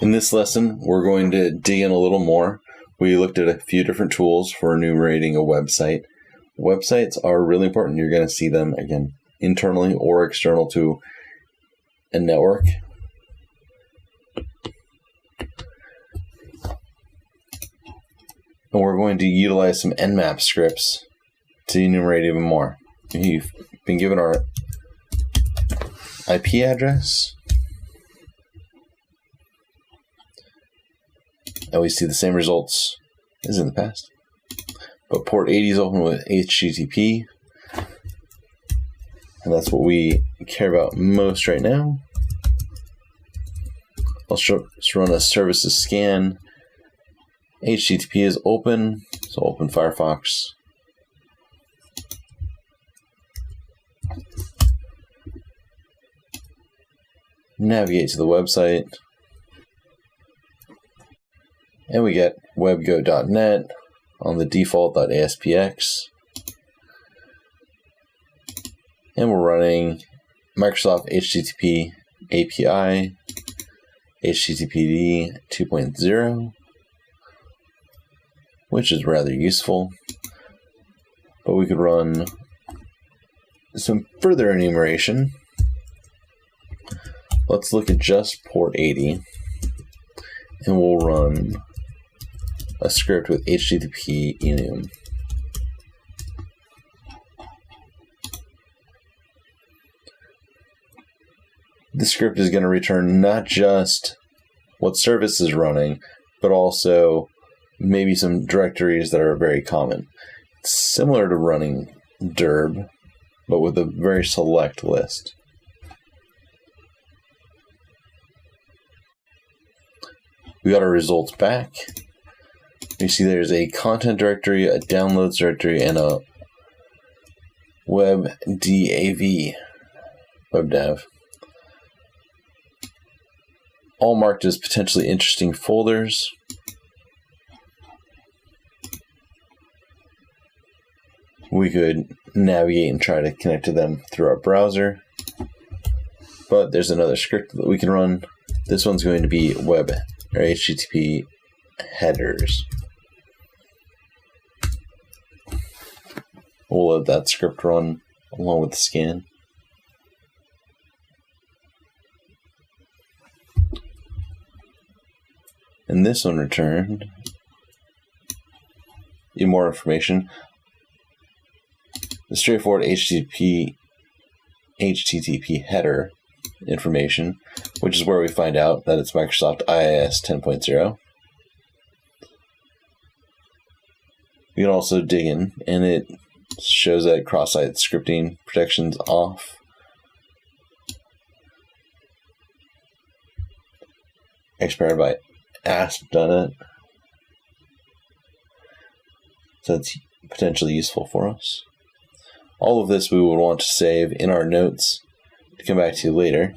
In this lesson, we're going to dig in a little more. We looked at a few different tools for enumerating a website. Websites are really important. You're going to see them, again, internally or external to a network. And we're going to utilize some Nmap scripts to enumerate even more. We've been given our IP address, and we see the same results as in the past. But port 80 is open with HTTP, and that's what we care about most right now. Let's run a services scan. HTTP is open, so open Firefox. Navigate to the website, and we get webgo.net on the default .aspx, and we're running Microsoft HTTP API, HTTPd 2.0, which is rather useful, but we could run some further enumeration. Let's look at just port 80, and we'll run a script with HTTP enum. The script is going to return not just what service is running, but also maybe some directories that are very common. It's similar to running derb, but with a very select list. We got our results back. You see there's a content directory, a downloads directory, and a webdav, all marked as potentially interesting folders. We could navigate and try to connect to them through our browser, but there's another script that we can run. This one's going to be web or HTTP headers. We'll let that script run along with the scan. And this one returned even more information. The straightforward HTTP header information, which is where we find out that it's Microsoft IIS 10.0. We can also dig in, and it shows that cross-site scripting protection's off. Expired by ASP.NET. So that's potentially useful for us. All of this we would want to save in our notes to come back to later.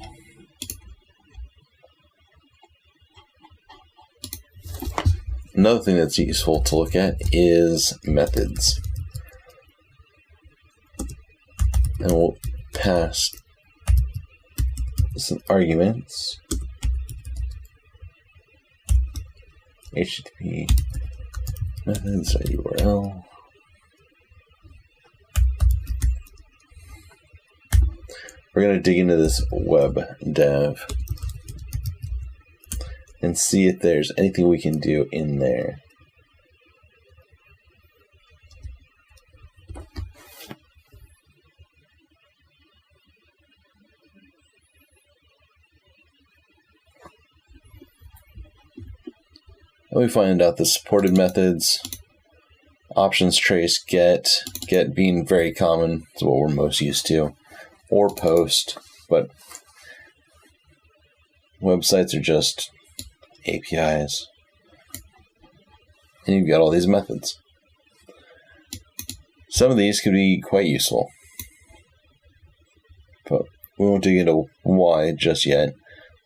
Another thing that's useful to look at is methods. And we'll pass some arguments. HTTP methods URL. We're going to dig into this webdav and see if there's anything we can do in there. And we find out the supported methods, options trace, get being very common, is what we're most used to, or post, but websites are just APIs. And you've got all these methods. Some of these could be quite useful, but we won't dig into why just yet.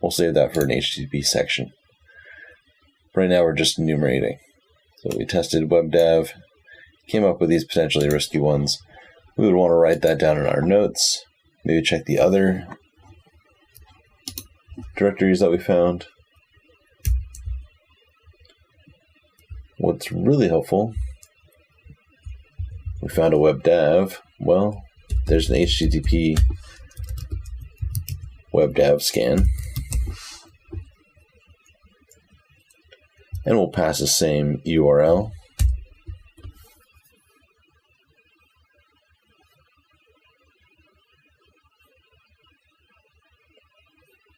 We'll save that for an HTTP section. Right now we're just enumerating. So we tested webdav, came up with these potentially risky ones. We would want to write that down in our notes. Maybe check the other directories that we found. what's really helpful, we found a web dev. Well, there's an HTTP web dev scan. And we'll pass the same URL.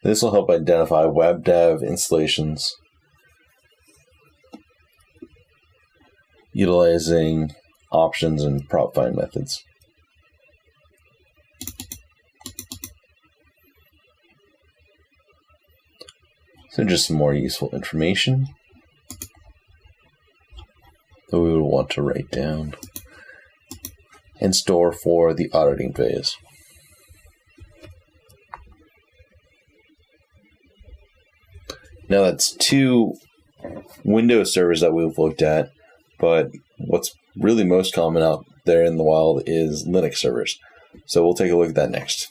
This will help identify web dev installations utilizing options and prop find methods. So just some more useful information that we would want to write down and store for the auditing phase. Now that's 2 Windows servers that we've looked at, but what's really most common out there in the wild is Linux servers. So we'll take a look at that next.